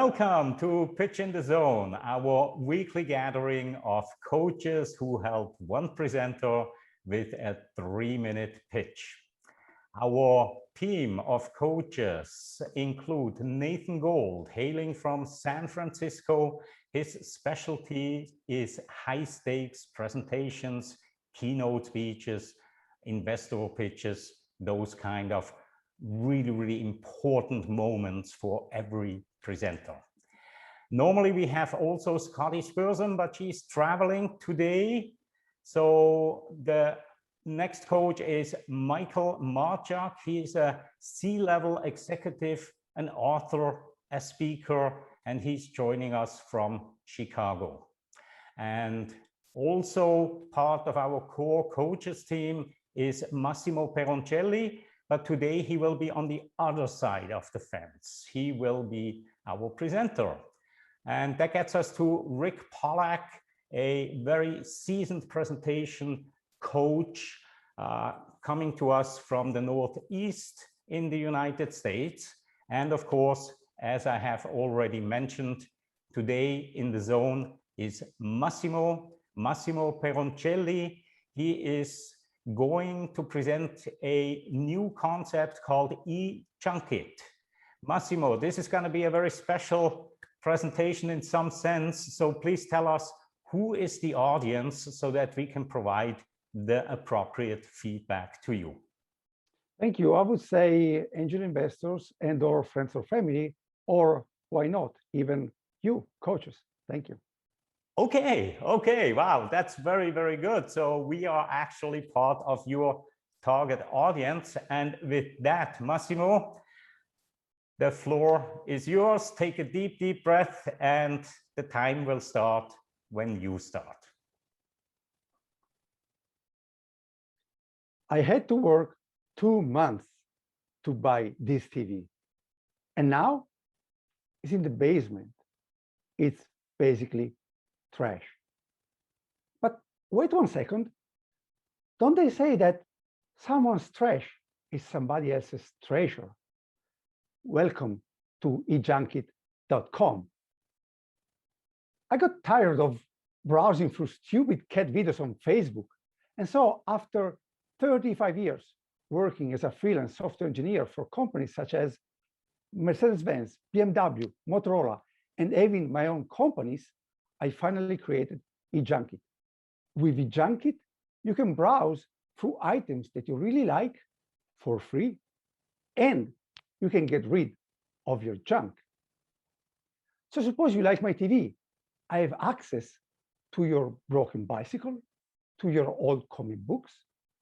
Welcome to Pitch in the Zone, our weekly gathering of coaches who help one presenter with a 3-minute pitch. Our team of coaches include Nathan Gold, hailing from San Francisco. His specialty is high-stakes presentations, keynote speeches, investor pitches, those kind of really important moments for every presenter. Normally we have also Scotty Spurgeon, but she's traveling today. So the next coach is Martja. He is a C-level executive, an author, a speaker, and he's joining us from Chicago. And also part of our core coaches team is Massimo Peroncelli. But today he will be on the other side of the fence. He will be our presenter. And that gets us to Rick Pollack, a very seasoned presentation coach coming to us from the Northeast in the United States. And of course, as I have already mentioned, today in the zone is Massimo Peroncelli. He is going to present a new concept called eJunkIt. Massimo, this is going to be a very special presentation in some sense. So please tell us who is the audience so that we can provide the appropriate feedback to you. Thank you. I would say angel investors and or friends or family, or why not, even you, coaches. Thank you. Okay, wow, that's very good. So we are actually part of your target audience. And with that, Massimo, the floor is yours. Take a deep breath and the time will start when you start. I had to work 2 months to buy this TV. And now it's in the basement. It's basically trash. But wait 1 second. Don't they say that someone's trash is somebody else's treasure? Welcome to eJunkIt.com. I got tired of browsing through stupid cat videos on Facebook. And so after 35 years working as a freelance software engineer for companies such as Mercedes-Benz, BMW, Motorola, and having my own companies, I finally created eJunkIt. With eJunkIt, you can browse through items that you really like for free, and you can get rid of your junk. So suppose you like my TV. I have access to your broken bicycle, to your old comic books,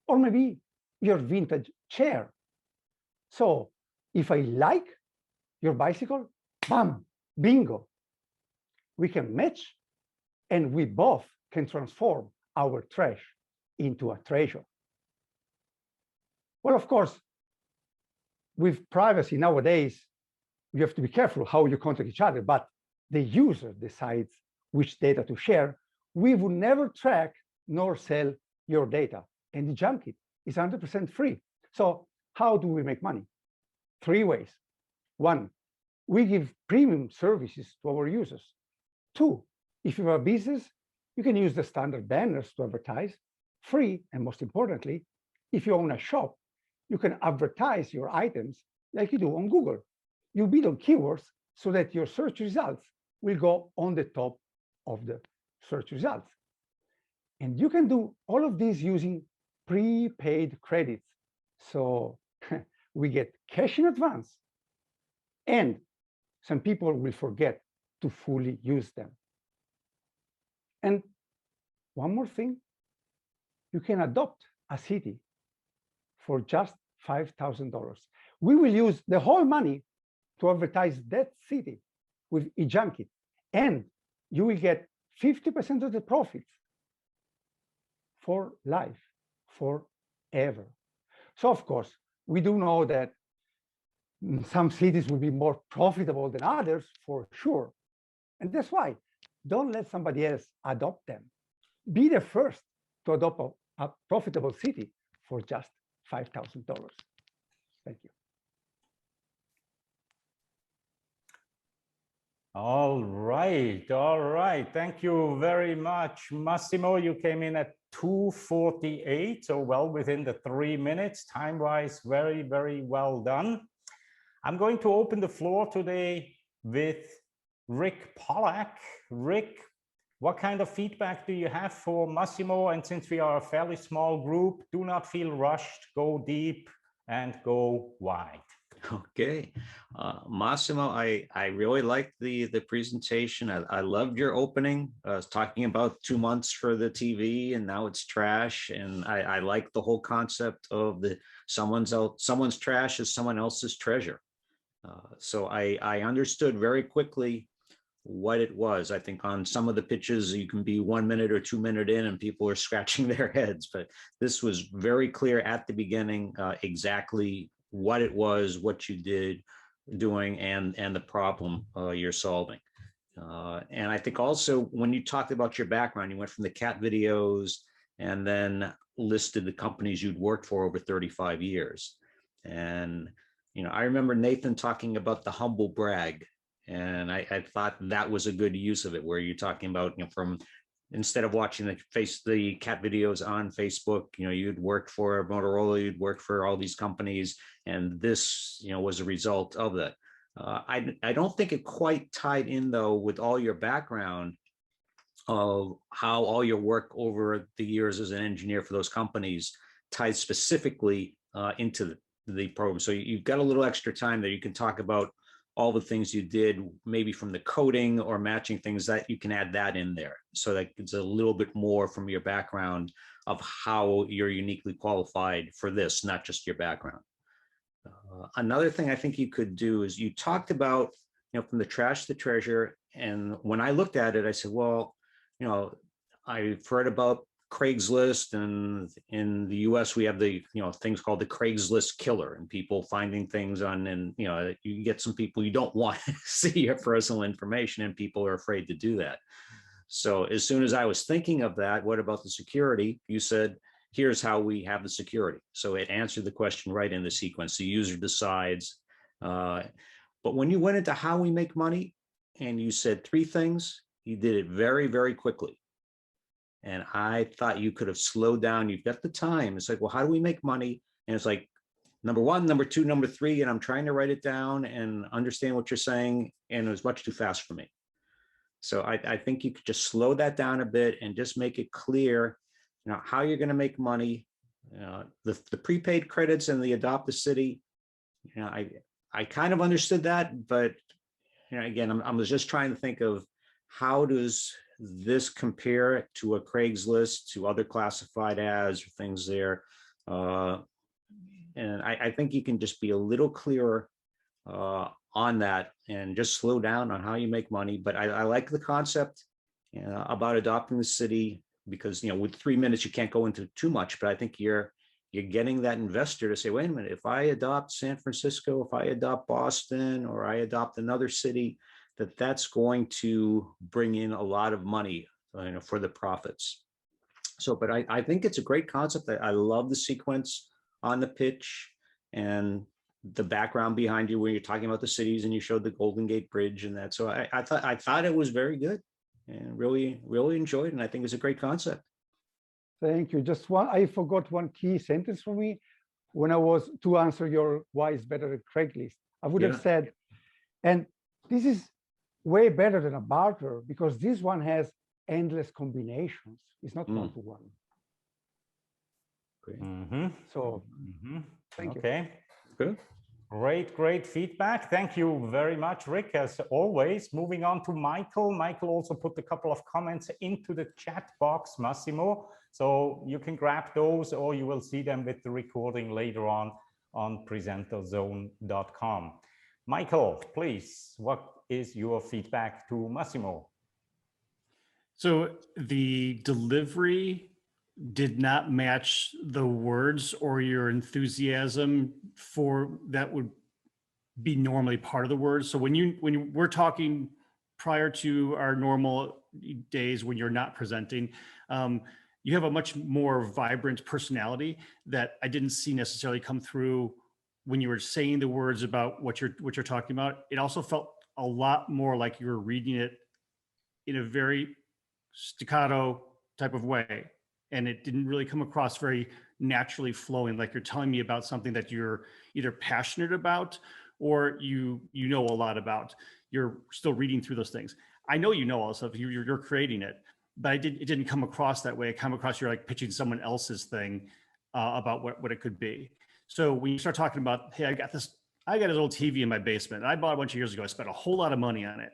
or maybe your vintage chair. So if I like your bicycle, bam, bingo. We can match, and we both can transform our trash into a treasure. Well, of course, with privacy nowadays, you have to be careful how you contact each other, but the user decides which data to share. We will never track nor sell your data, and eJunkIt is 100% free. So how do we make money? 3 ways. 1, we give premium services to our users. 2, if you have a business, you can use the standard banners to advertise. 3, and most importantly, if you own a shop, you can advertise your items like you do on Google. You bid on keywords so that your search results will go on the top of the search results. And you can do all of this using prepaid credits. So we get cash in advance, and some people will forget to fully use them. And one more thing, you can adopt a city for just $5,000. We will use the whole money to advertise that city with eJunkIt, and you will get 50% of the profits for life, forever. So of course, we do know that some cities will be more profitable than others, for sure. And that's why don't let somebody else adopt them. Be the first to adopt a profitable city for just $5,000. Thank you. All right, all right. Thank you very much, Massimo. You came in at 2:48, so well within the 3 minutes. Time-wise, very, very well done. I'm going to open the floor today with Rick Pollack. Rick, what kind of feedback do you have for Massimo? And since we are a fairly small group, do not feel rushed, go deep and go wide. Okay, Massimo, I really liked the presentation. I loved your opening. Talking about 2 months for the TV, and now it's trash. And I like the whole concept of someone's trash is someone else's treasure. So I understood very quickly what it was. I think on some of the pitches you can be 1 minute or 2 minutes in and people are scratching their heads, but this was very clear at the beginning, exactly what it was, what you did doing, and the problem you're solving. And I think also when you talked about your background, you went from the cat videos and then listed the companies you'd worked for over 35 years. And, I remember Nathan talking about the humble brag. And I thought that was a good use of it, where you're talking about, from instead of watching the cat videos on Facebook, you'd worked for Motorola, you'd worked for all these companies, and this, was a result of that. I don't think it quite tied in though with all your background of how all your work over the years as an engineer for those companies ties specifically into the program. So you've got a little extra time there. You can talk about all the things you did, maybe from the coding or matching things, that you can add that in there. So that it's a little bit more from your background of how you're uniquely qualified for this, not just your background. Another thing I think you could do is you talked about, from the trash to treasure. And when I looked at it, I said, well, I've heard about Craigslist, and in the US we have the things called the Craigslist killer, and people finding things on, and you get some people you don't want to see your personal information, and people are afraid to do that. So as soon as I was thinking of that, what about the security? You said, here's how we have the security. So it answered the question right in the sequence. The user decides. But when you went into how we make money and you said 3 things, you did it very, very quickly. And I thought you could have slowed down. You've got the time. It's like, well, how do we make money? And it's like, number 1, number 2, number 3, and I'm trying to write it down and understand what you're saying. And it was much too fast for me. So I think you could just slow that down a bit and just make it clear, how you're going to make money. The prepaid credits and the adopt a city. I kind of understood that, but again, I was just trying to think of how does this compare to a Craigslist, to other classified ads or things there. And I think you can just be a little clearer on that and just slow down on how you make money. But I like the concept about adopting the city, because with 3 minutes you can't go into too much, but I think you're getting that investor to say, wait a minute, if I adopt San Francisco, if I adopt Boston, or I adopt another city, that's going to bring in a lot of money for the profits. So, but I think it's a great concept. I love the sequence on the pitch and the background behind you when you're talking about the cities, and you showed the Golden Gate Bridge and that. So I thought it was very good, and really, really enjoyed it. And I think it's a great concept. Thank you. Just one, I forgot one key sentence for me. When I was to answer your why is better than Craigslist, I would have said, and this is way better than a barter, because this one has endless combinations. It's not 1-to-1. So thank you. Okay. Good. Great feedback. Thank you very much, Rick, as always. Moving on to Michael. Michael also put a couple of comments into the chat box, Massimo. So you can grab those, or you will see them with the recording later on presenterzone.com. Michael, please, what is your feedback to Massimo? So the delivery did not match the words or your enthusiasm for that would be normally part of the words. So when we're talking prior to our normal days when you're not presenting, you have a much more vibrant personality that I didn't see necessarily come through when you were saying the words about what you're talking about. It also felt a lot more like you were reading it in a very staccato type of way. And it didn't really come across very naturally flowing, like you're telling me about something that you're either passionate about or you know a lot about. You're still reading through those things. I know you know all this stuff, you're creating it, but it didn't come across that way. It came across you're like pitching someone else's thing about what it could be. So when you start talking about, hey, I got this old TV in my basement. I bought a bunch of years ago. I spent a whole lot of money on it.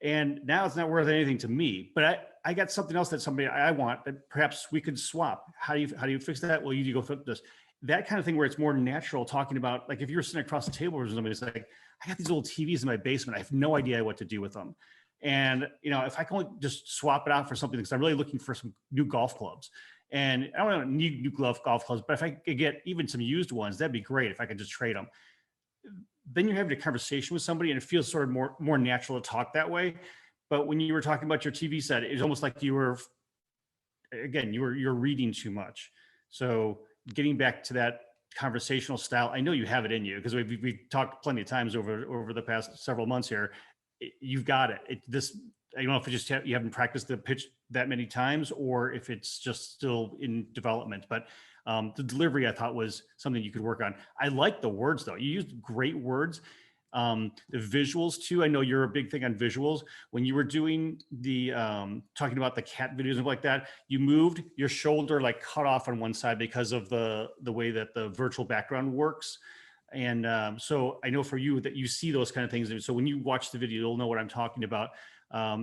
And now it's not worth anything to me, but I got something else that somebody I want that perhaps we could swap. How do you fix that? Well, you go flip this, that kind of thing where it's more natural talking about, like if you're sitting across the table with somebody, it's like, I got these old TVs in my basement. I have no idea what to do with them. And, if I can only just swap it out for something, because I'm really looking for some new golf clubs, and I don't need new golf clubs, but if I could get even some used ones, that'd be great if I could just trade them. Then you're having a conversation with somebody and it feels sort of more natural to talk that way. But when you were talking about your TV set, it's almost like you're reading too much. So getting back to that conversational style, I know you have it in you because we've talked plenty of times over the past several months here. You've got it. I don't know if it just you haven't practiced the pitch that many times or if it's just still in development, but the delivery I thought was something you could work on. I like the words though. You used great words. The visuals too. I know you're a big thing on visuals. When you were doing the talking about the cat videos and like that, you moved your shoulder like cut off on one side because of the way that the virtual background works. And so I know for you that you see those kind of things. So when you watch the video, you'll know what I'm talking about.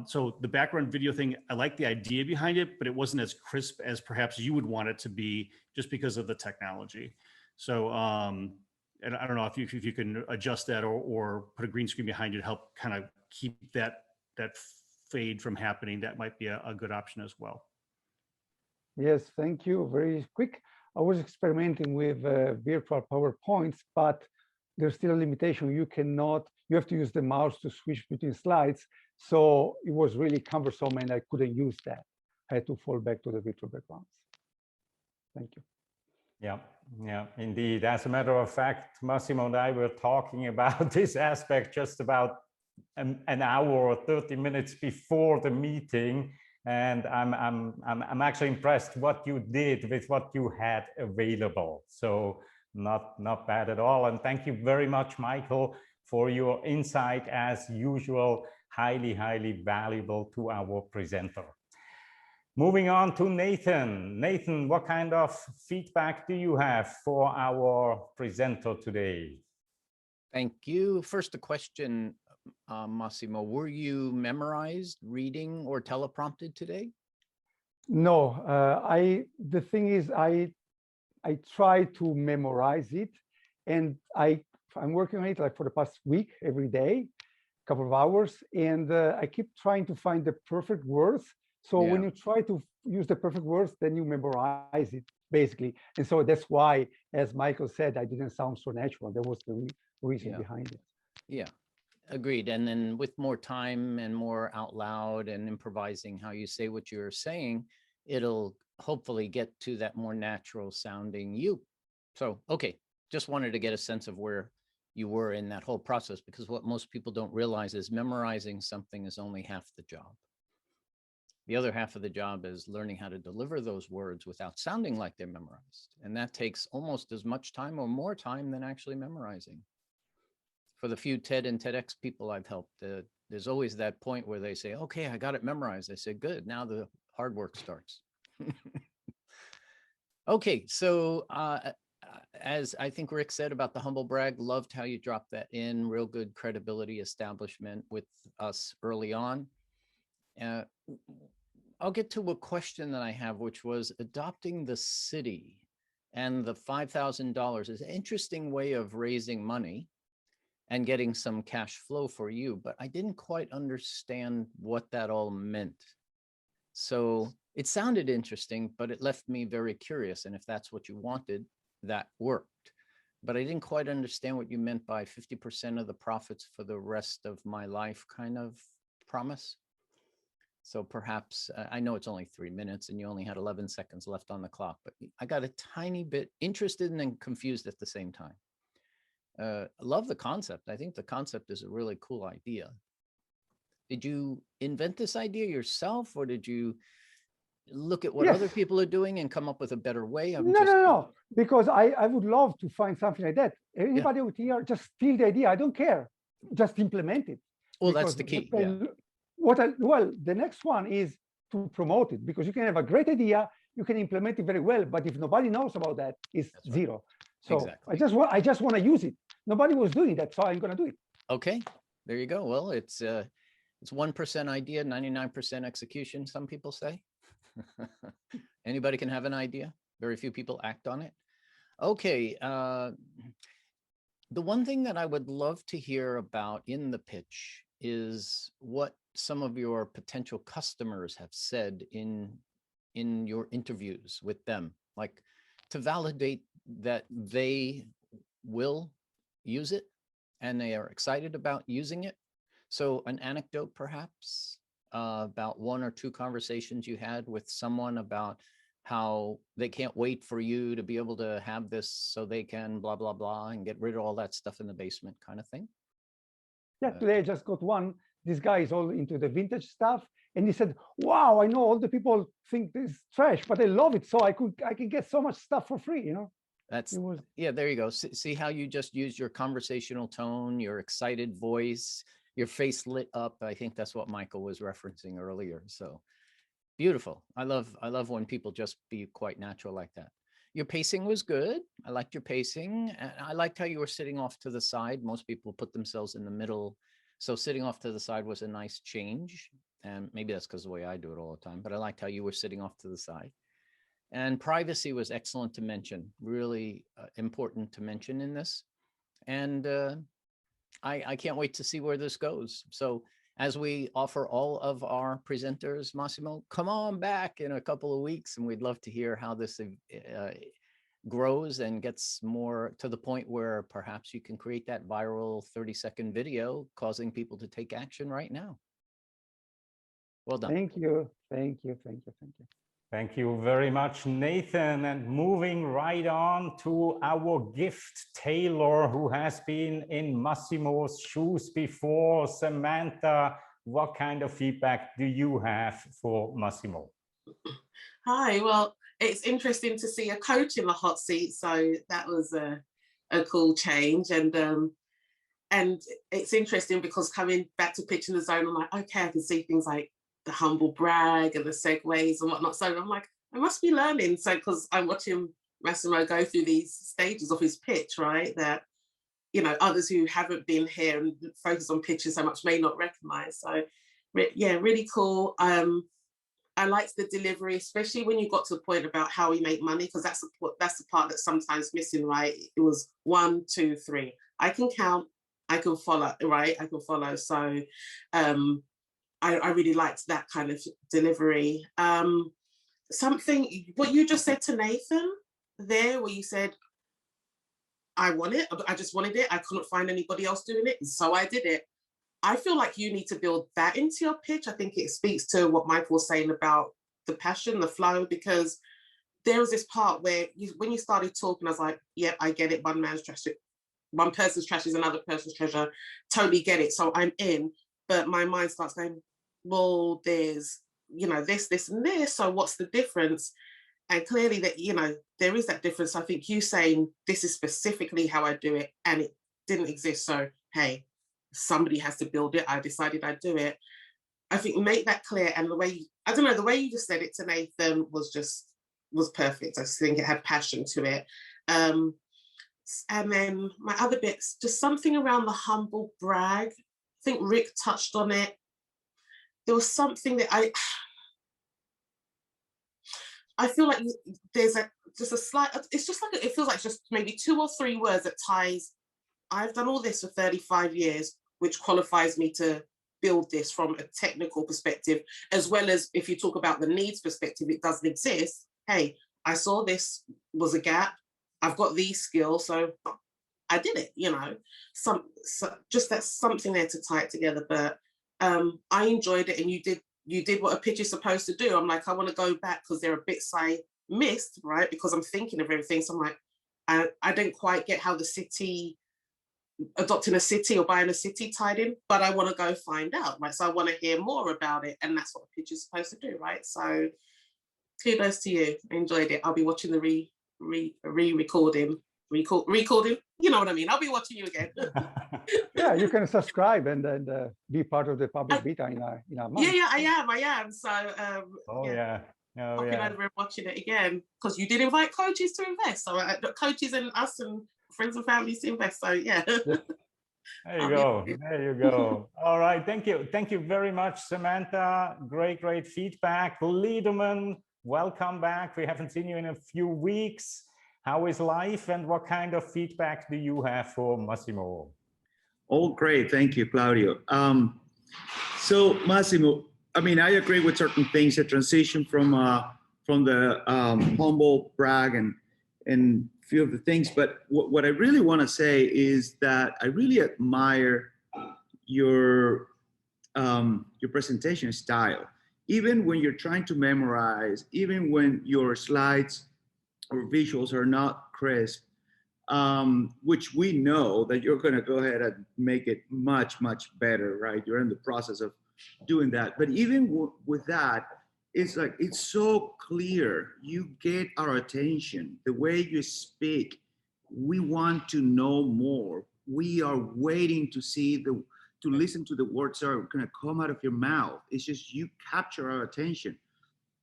So the background video thing, I like the idea behind it, but it wasn't as crisp as perhaps you would want it to be just because of the technology. So, and I don't know if you can adjust that or put a green screen behind you to help kind of keep that fade from happening. That might be a good option as well. Yes, thank you. Very quick. I was experimenting with virtual PowerPoints, but there's still a limitation. You have to use the mouse to switch between slides. So it was really cumbersome and I couldn't use that. I had to fall back to the virtual backgrounds. Thank you. Yeah, indeed. As a matter of fact, Massimo and I were talking about this aspect just about an hour or 30 minutes before the meeting. And I'm actually impressed what you did with what you had available. So not bad at all. And thank you very much, Michael, for your insight as usual, highly valuable to our presenter. Moving on to Nathan. Nathan, what kind of feedback do you have for our presenter today? Thank you. First, a question, Massimo. Were you memorized, reading, or teleprompted today? No, the thing is, I try to memorize it, and I'm working on it like for the past week, every day, a couple of hours, and I keep trying to find the perfect words. So when you try to use the perfect words, then you memorize it, basically. And so that's why, as Michael said, I didn't sound so natural. That was the reason behind it. Yeah, agreed. And then with more time and more out loud and improvising how you say what you're saying, it'll hopefully get to that more natural sounding you. So, okay, just wanted to get a sense of where you were in that whole process, because what most people don't realize is memorizing something is only half the job. The other half of the job is learning how to deliver those words without sounding like they're memorized. And that takes almost as much time or more time than actually memorizing. For the few TED and TEDx people I've helped, there's always that point where they say, okay, I got it memorized. I said, good, now the hard work starts. Okay, so as I think Rick said about the humble brag, loved how you dropped that in, real good credibility establishment with us early on. I'll get to a question that I have, which was adopting the city and the $5,000 is an interesting way of raising money and getting some cash flow for you, but I didn't quite understand what that all meant. So it sounded interesting, but it left me very curious. And if that's what you wanted, that worked. But I didn't quite understand what you meant by 50% of the profits for the rest of my life kind of promise. So perhaps, I know it's only 3 minutes and you only had 11 seconds left on the clock, but I got a tiny bit interested and then confused at the same time. love the concept. I think the concept is a really cool idea. Did you invent this idea yourself, or did you look at what Yes. other people are doing and come up with a better way? I'm No, just no, no, because I would love to find something like that. Anybody out here, just steal the idea. I don't care. Just implement it. Well, that's Because the key. Yeah. Well, the next one is to promote it, because you can have a great idea, you can implement it very well, but if nobody knows about that, it's That's right. zero. So Exactly. I just want to use it. Nobody was doing that, so I'm going to do it. Okay, there you go. Well, it's 1% idea, 99% execution, some people say. Anybody can have an idea. Very few people act on it. Okay. The one thing that I would love to hear about in the pitch is what some of your potential customers have said in your interviews with them, like to validate that they will use it and they are excited about using it. So an anecdote perhaps about 1 or 2 conversations you had with someone about how they can't wait for you to be able to have this so they can blah, blah, blah, and get rid of all that stuff in the basement kind of thing. Yeah, today I just got one. This guy is all into the vintage stuff. And he said, wow, I know all the people think this is trash, but I love it. So I can get so much stuff for free, you know? That's, yeah, there you go. See how you just use your conversational tone, your excited voice, your face lit up. I think that's what Michael was referencing earlier. So beautiful. I love when people just be quite natural like that. Your pacing was good. I liked your pacing. And I liked how you were sitting off to the side. Most people put themselves in the middle. So sitting off to the side was a nice change. And maybe that's because the way I do it all the time, but I liked how you were sitting off to the side. And privacy was excellent to mention, really important to mention in this. And I can't wait to see where this goes. So as we offer all of our presenters, Massimo, come on back in a couple of weeks, and we'd love to hear how this grows and gets more to the point where perhaps you can create that viral 30-second video causing people to take action right now. Well done. Thank you. Thank you. Thank you. Thank you. Thank you very much, Nathan. And moving right on to our gift tailor who has been in Massimo's shoes before. Samantha, what kind of feedback do you have for Massimo? Hi, well, it's interesting to see a coach in the hot seat. So that was a cool change. And it's interesting because coming back to Pitch in the Zone, I'm like, okay, I can see things like the humble brag and the segues and whatnot. So I'm like, I must be learning. So because I'm watching Massimo go through these stages of his pitch, right? That, you know, others who haven't been here and focus on pitches so much may not recognize. So yeah, really cool. I liked the delivery, especially when you got to the point about how we make money, because that's the part that's sometimes missing, right? It was 1, 2, 3. I can count, I can follow, right? I can follow. So I really liked that kind of delivery. What you just said to Nathan there, where you said, I want it, I just wanted it, I couldn't find anybody else doing it, so I did it. I feel like you need to build that into your pitch. I think it speaks to what Michael was saying about the passion, the flow, because there was this part where when you started talking, I was like, yeah, I get it, one person's trash is another person's treasure, totally get it, so I'm in. But my mind starts going, well, there's, you know, this, and this, so what's the difference? And clearly that, you know, there is that difference. I think you saying this is specifically how I do it and it didn't exist, so hey, somebody has to build it, I decided I'd do it. I think make that clear, and the way, I don't know, the way you just said it to Nathan was perfect. I just think it had passion to it. And then my other bits, just something around the humble brag. I think Rick touched on it. There was something that I feel like there's just a slight, it's just like, it feels like just maybe 2 or 3 words that ties, I've done all this for 35 years, which qualifies me to build this from a technical perspective, as well as if you talk about the needs perspective, it doesn't exist. Hey, I saw this was a gap. I've got these skills, so I did it, you know. Just that's something there to tie it together. But I enjoyed it, and you did what a pitch is supposed to do. I'm like, I want to go back because there are bits I missed, right? Because I'm thinking of everything. So I'm like, I didn't quite get how the city adopting a city or buying a city tied in, but I want to go find out, right? So I want to hear more about it, and that's what a pitch is supposed to do, right? So kudos to you. I enjoyed it. I'll be watching the recording. You know what I mean? I'll be watching you again. Yeah, you can subscribe and be part of the public beta in our month. Yeah, I am. So Oh yeah. Oh popping yeah. over and watching it again, because you did invite coaches to invest. So coaches and us and friends and families to invest. So yeah. There you go. There you go. All right. Thank you. Thank you very much, Samantha. Great feedback. Liederman, welcome back. We haven't seen you in a few weeks. How is life, and what kind of feedback do you have for Massimo? Oh, great. Thank you, Claudio. So Massimo, I mean, I agree with certain things, the transition from the humble brag and few of the things, but what I really want to say is that I really admire your presentation style. Even when you're trying to memorize, even when your slides or visuals are not crisp, which we know that you're going to go ahead and make it much better, right? You're in the process of doing that. But even with that, it's like, it's so clear. You get our attention. The way you speak, we want to know more. We are waiting to see to listen to the words that are going to come out of your mouth. It's just, you capture our attention.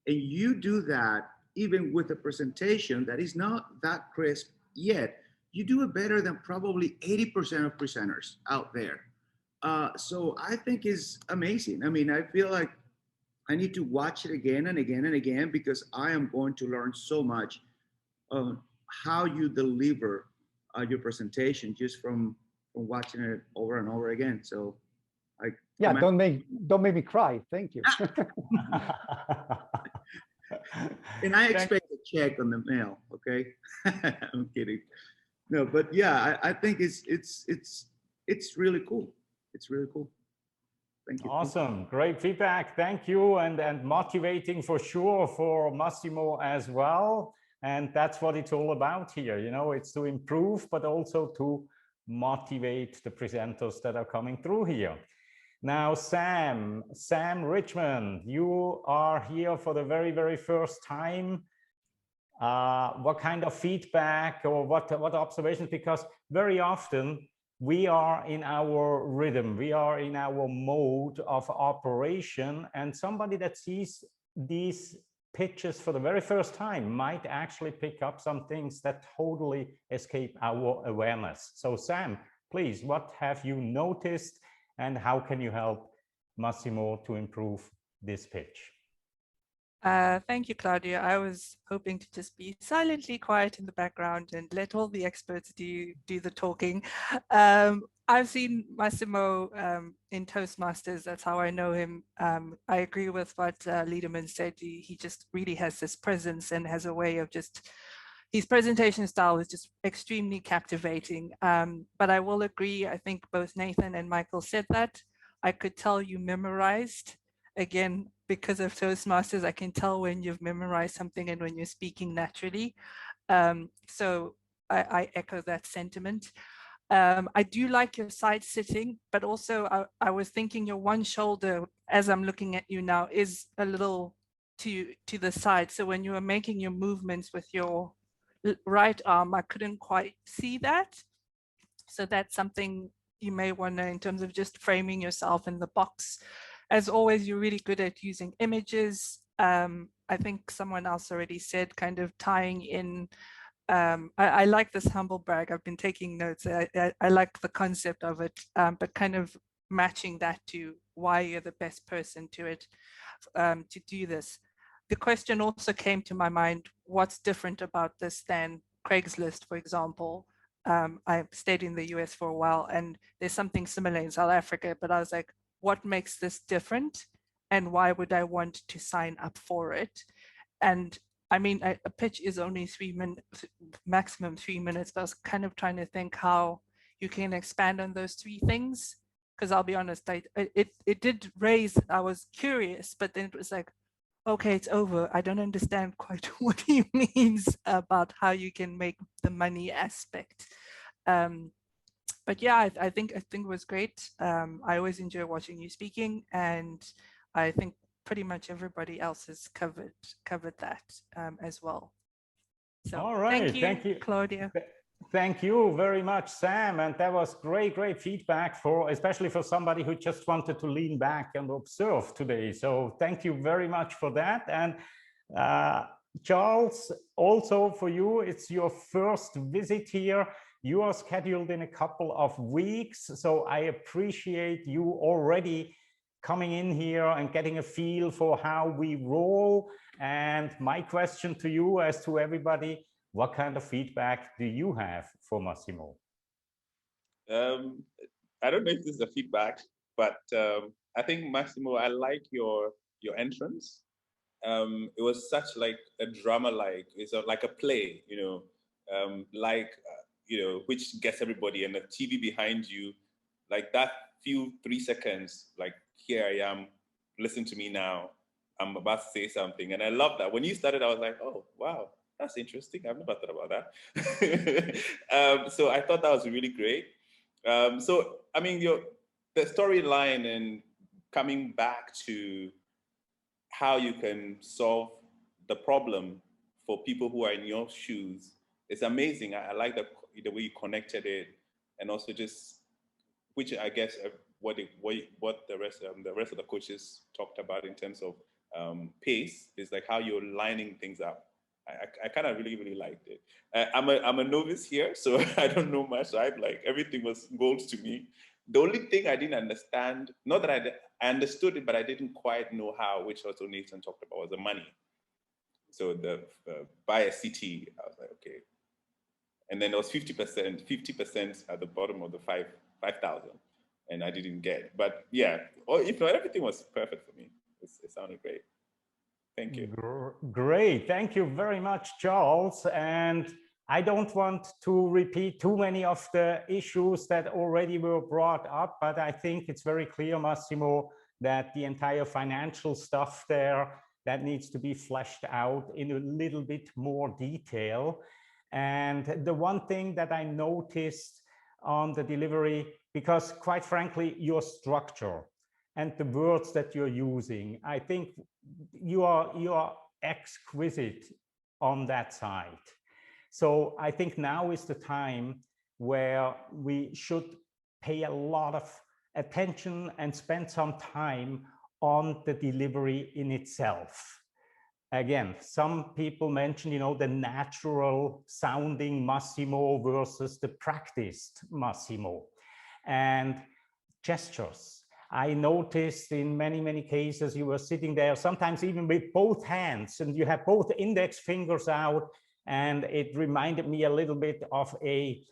And you do that even with a presentation that is not that crisp yet. You do it better than probably 80% of presenters out there. So I think it's amazing. I mean, I feel like I need to watch it again and again and again, because I am going to learn so much on how you deliver your presentation just from watching it over and over again. So don't make me cry. Thank you. And I expect a check on the mail. Okay, I'm kidding. No, but yeah, I think it's really cool. It's really cool. Thank you. Awesome. Great feedback. Thank you. And motivating for sure for Massimo as well. And that's what it's all about here. You know, it's to improve, but also to motivate the presenters that are coming through here. Now, Sam Richmond, you are here for the very first time. What kind of feedback or what observations? Because very often we are in our rhythm, we are in our mode of operation, and somebody that sees these pitches for the very first time might actually pick up some things that totally escape our awareness. So Sam, please, what have you noticed and how can you help Massimo to improve this pitch? Thank you, Claudia. I was hoping to just be silently quiet in the background and let all the experts do the talking. I've seen Massimo in Toastmasters. That's how I know him. I agree with what Liederman said. He just really has this presence and has a way of just, his presentation style is just extremely captivating. But I will agree, I think both Nathan and Michael said that. I could tell you memorized. Again, because of Toastmasters, I can tell when you've memorized something and when you're speaking naturally. So I echo that sentiment. I do like your side sitting, but also I was thinking your one shoulder, as I'm looking at you now, is a little to the side. So when you were making your movements with your right arm, I couldn't quite see that. So that's something you may want to, in terms of just framing yourself in the box. As always, you're really good at using images. I think someone else already said kind of tying in. I like this humble brag. I've been taking notes. I like the concept of it, but kind of matching that to why you're the best person to do this. The question also came to my mind, what's different about this than Craigslist, for example? I've stayed in the US for a while and there's something similar in South Africa, but I was like, what makes this different and why would I want to sign up for it? And I mean, a pitch is only 3 minutes, maximum 3 minutes, but I was kind of trying to think how you can expand on those 3 things. Because I'll be honest, it did raise, I was curious, but then it was like, okay, it's over. I don't understand quite what he means about how you can make the money aspect. But yeah, I think it was great. I always enjoy watching you speaking, and I think pretty much everybody else has covered that as well. So All right, thank you, Claudia. Thank you very much, Sam. And that was great feedback for, especially for somebody who just wanted to lean back and observe today. So thank you very much for that. And Charles, also for you, it's your first visit here. You are scheduled in a couple of weeks. So I appreciate you already coming in here and getting a feel for how we roll. And my question to you, as to everybody, what kind of feedback do you have for Massimo? I don't know if this is a feedback, but I think Massimo, I like your entrance. It was such like a drama, like a play, which gets everybody, and the TV behind you, like that few 3 seconds, like here I am, listen to me now, I'm about to say something, and I love that. When you started, I was like, oh wow, that's interesting. I've never thought about that. So I thought that was really great. So I mean, the storyline and coming back to how you can solve the problem for people who are in your shoes, it's amazing. I like the way you connected it, and also just, which I guess what the rest of the coaches talked about in terms of pace is like how you're lining things up. I kind of really liked it. I'm a novice here, so I don't know much. So I'm like, everything was gold to me. The only thing I didn't understand, not that I understood it, but I didn't quite know how, which also Nathan talked about, was the money. So the buy a CT, I was like, okay. And then there was 50% at the bottom of the 5,000, and I didn't get. But yeah, if not, everything was perfect for me. It sounded great. Thank you. Great. Thank you very much, Charles. And I don't want to repeat too many of the issues that already were brought up, but I think it's very clear, Massimo, that the entire financial stuff there, that needs to be fleshed out in a little bit more detail. And the one thing that I noticed on the delivery, because quite frankly, your structure and the words that you're using, I think you are exquisite on that side. So I think now is the time where we should pay a lot of attention and spend some time on the delivery in itself. Again, some people mention, the natural sounding Massimo versus the practiced Massimo, and gestures. I noticed in many cases you were sitting there, sometimes even with both hands, and you have both index fingers out, and it reminded me a little bit of a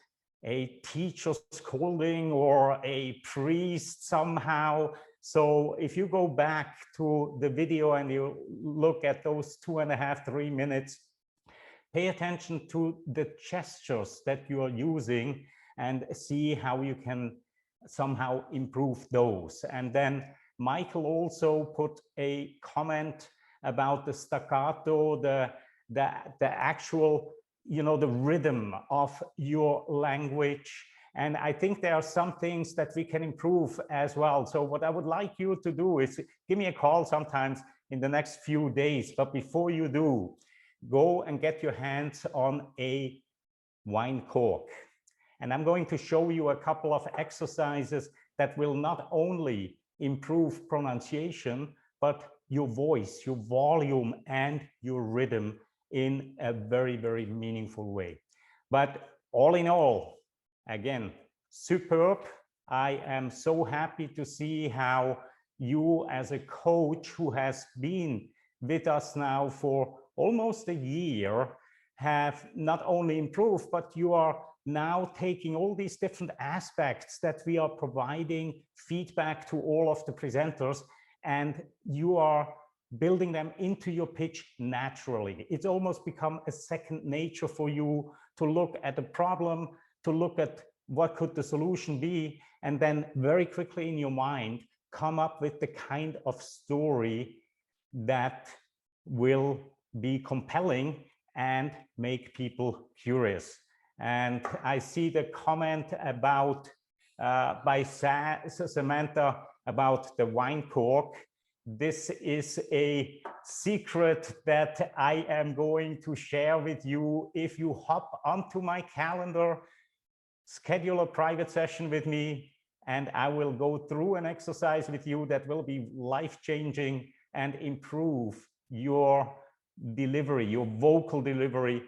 teacher scolding or a priest somehow. So if you go back to the video and you look at those 2.5, 3 minutes, pay attention to the gestures that you are using and see how you can somehow improve those. And then Michael also put a comment about the staccato, the actual, the rhythm of your language. And I think there are some things that we can improve as well. So what I would like you to do is give me a call sometimes in the next few days. But before you do, go and get your hands on a wine cork. And I'm going to show you a couple of exercises that will not only improve pronunciation, but your voice, your volume, and your rhythm in a very meaningful way. But all in all, again, superb. I am so happy to see how you, as a coach who has been with us now for almost a year, have not only improved, but you are now taking all these different aspects that we are providing feedback to all of the presenters, and you are building them into your pitch naturally. It's almost become a second nature for you to look at the problem, to look at what could the solution be, and then very quickly in your mind, come up with the kind of story that will be compelling and make people curious. And I see the comment about by Samantha about the wine cork. This is a secret that I am going to share with you. If you hop onto my calendar, schedule a private session with me, and I will go through an exercise with you that will be life-changing and improve your delivery, your vocal delivery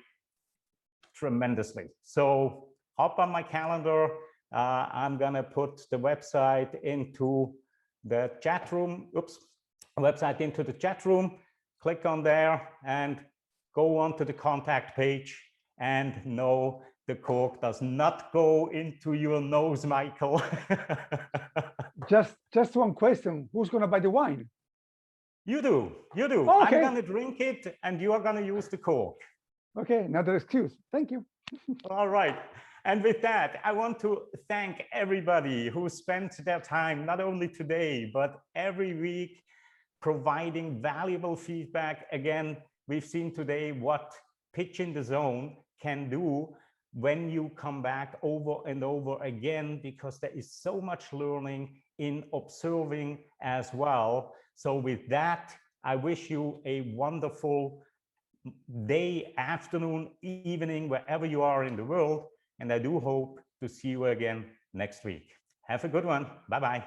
tremendously. So hop on my calendar. I'm gonna put the website into the chat room. Oops, website into the chat room. Click on there and go on to the contact page. And no, the cork does not go into your nose, Michael. Just one question. Who's going to buy the wine? You do. Oh, okay. I'm going to drink it and you are going to use the cork. Okay, another excuse. Thank you. All right. And with that, I want to thank everybody who spent their time, not only today, but every week, providing valuable feedback. Again, we've seen today what Pitch in the Zone can do when you come back over and over again, because there is so much learning in observing as well. So with that, I wish you a wonderful day, afternoon, evening, wherever you are in the world. And I do hope to see you again next week. Have a good one. Bye-bye.